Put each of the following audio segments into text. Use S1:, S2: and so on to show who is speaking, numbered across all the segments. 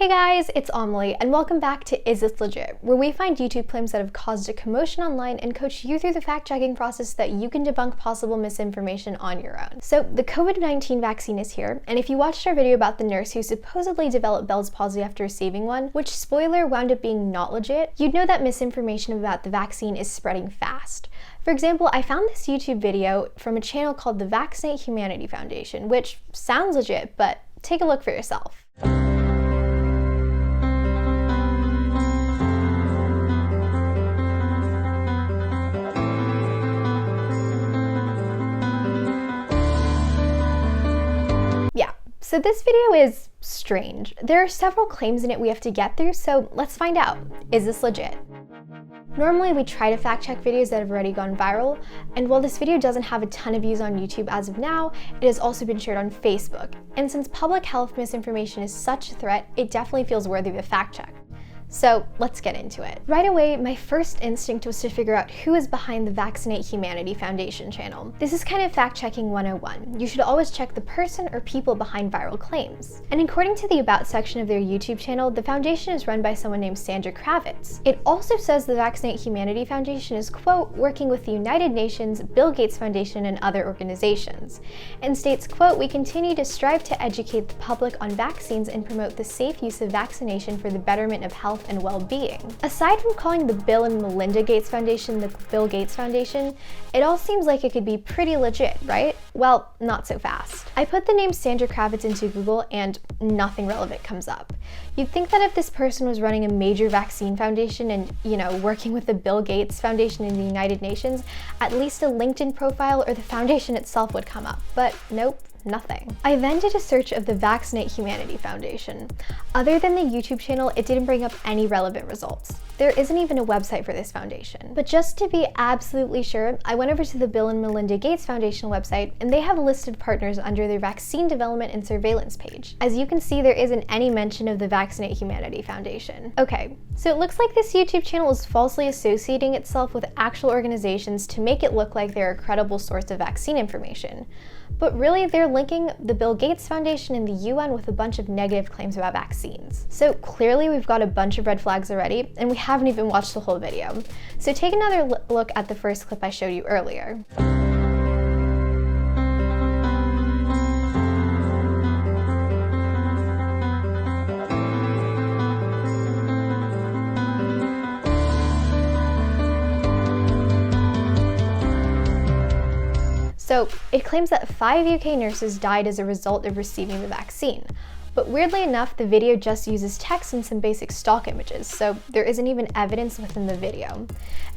S1: Hey guys, it's Amelie, and welcome back to Is This Legit?, where we find YouTube claims that have caused a commotion online and coach you through the fact-checking process so that you can debunk possible misinformation on your own. So the COVID-19 vaccine is here, and if you watched our video about the nurse who supposedly developed Bell's palsy after receiving one, which, spoiler, wound up being not legit, you'd know that misinformation about the vaccine is spreading fast. For example, I found this YouTube video from a channel called the Vaccinate Humanity Foundation, which sounds legit, but take a look for yourself. So this video is strange. There are several claims in it we have to get through, so let's find out. Is this legit? Normally we try to fact check videos that have already gone viral, and while this video doesn't have a ton of views on YouTube as of now, it has also been shared on Facebook. And since public health misinformation is such a threat, it definitely feels worthy of a fact check. So let's get into it. Right away, my first instinct was to figure out who is behind the Vaccinate Humanity Foundation channel. This is kind of fact-checking 101. You should always check the person or people behind viral claims. And according to the About section of their YouTube channel, the foundation is run by someone named Sandra Kravitz. It also says the Vaccinate Humanity Foundation is, quote, working with the United Nations, Bill Gates Foundation, and other organizations, and states, quote, we continue to strive to educate the public on vaccines and promote the safe use of vaccination for the betterment of health and well-being. Aside from calling the Bill and Melinda Gates Foundation the Bill Gates Foundation, it all seems like it could be pretty legit, right? Well, not so fast. I put the name Sandra Kravitz into Google and nothing relevant comes up. You'd think that if this person was running a major vaccine foundation and, working with the Bill Gates Foundation in the United Nations, at least a LinkedIn profile or the foundation itself would come up, but nope. Nothing. I then did a search of the Vaccinate Humanity Foundation. Other than the YouTube channel, it didn't bring up any relevant results. There isn't even a website for this foundation. But just to be absolutely sure, I went over to the Bill and Melinda Gates Foundation website, and they have listed partners under their vaccine development and surveillance page. As you can see, there isn't any mention of the Vaccinate Humanity Foundation. Okay, so it looks like this YouTube channel is falsely associating itself with actual organizations to make it look like they're a credible source of vaccine information. But really, they're linking the Bill Gates Foundation and the UN with a bunch of negative claims about vaccines. So clearly we've got a bunch of red flags already, and we haven't even watched the whole video. So take another look at the first clip I showed you earlier. So it claims that 5 UK nurses died as a result of receiving the vaccine. But weirdly enough, the video just uses text and some basic stock images, so there isn't even evidence within the video.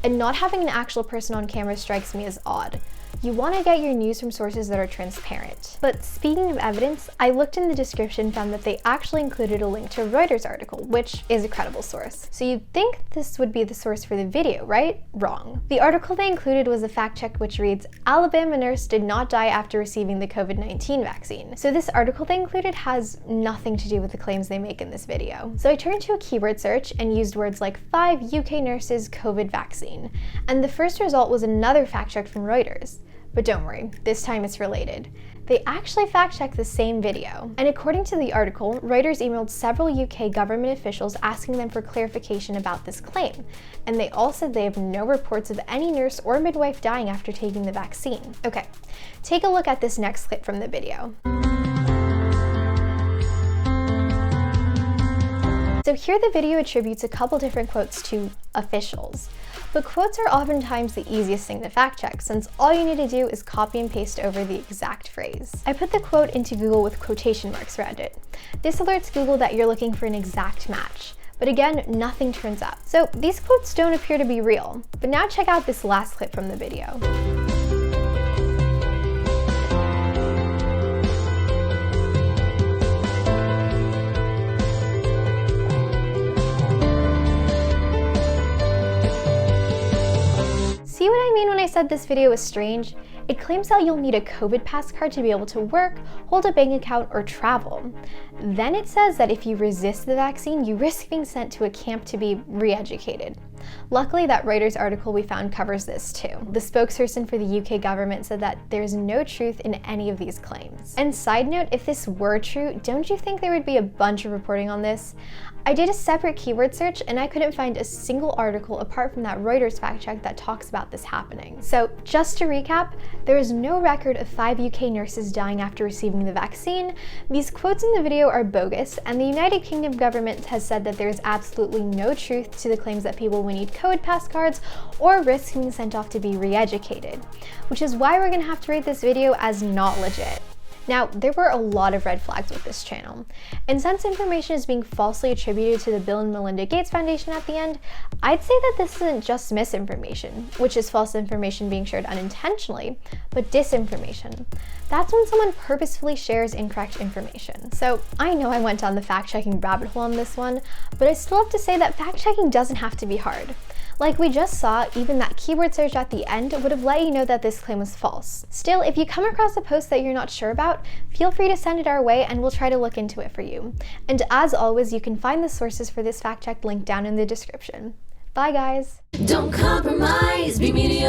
S1: And not having an actual person on camera strikes me as odd. You want to get your news from sources that are transparent. But speaking of evidence, I looked in the description and found that they actually included a link to a Reuters article, which is a credible source. So you'd think this would be the source for the video, right? Wrong. The article they included was a fact check which reads, Alabama nurse did not die after receiving the COVID-19 vaccine. So this article they included has nothing to do with the claims they make in this video. So I turned to a keyword search and used words like 5 UK nurses COVID vaccine. And the first result was another fact check from Reuters. But don't worry, this time it's related. They actually fact-checked the same video. And according to the article, Reuters emailed several UK government officials asking them for clarification about this claim. And they all said they have no reports of any nurse or midwife dying after taking the vaccine. Okay, take a look at this next clip from the video. So here the video attributes a couple different quotes to officials. But quotes are oftentimes the easiest thing to fact check, since all you need to do is copy and paste over the exact phrase. I put the quote into Google with quotation marks around it. This alerts Google that you're looking for an exact match. But again, nothing turns up. So these quotes don't appear to be real. But now check out this last clip from the video. See what I mean when I said this video is strange? It claims that you'll need a COVID pass card to be able to work, hold a bank account, or travel. Then it says that if you resist the vaccine, you risk being sent to a camp to be re-educated. Luckily, that Reuters article we found covers this too. The spokesperson for the UK government said that there's no truth in any of these claims. And side note, if this were true, don't you think there would be a bunch of reporting on this? I did a separate keyword search and I couldn't find a single article apart from that Reuters fact check that talks about this happening. So just to recap, there is no record of 5 UK nurses dying after receiving the vaccine. These quotes in the video are bogus, and the United Kingdom government has said that there is absolutely no truth to the claims that people will need COVID pass cards or risk being sent off to be re-educated, which is why we're gonna have to rate this video as not legit. Now, there were a lot of red flags with this channel, and since information is being falsely attributed to the Bill and Melinda Gates Foundation at the end, I'd say that this isn't just misinformation, which is false information being shared unintentionally, but disinformation. That's when someone purposefully shares incorrect information. So I know I went down the fact-checking rabbit hole on this one, but I still have to say that fact-checking doesn't have to be hard. Like we just saw, even that keyword search at the end would have let you know that this claim was false. Still, if you come across a post that you're not sure about, feel free to send it our way and we'll try to look into it for you. And as always, you can find the sources for this fact check linked down in the description. Bye guys!
S2: Don't compromise, be media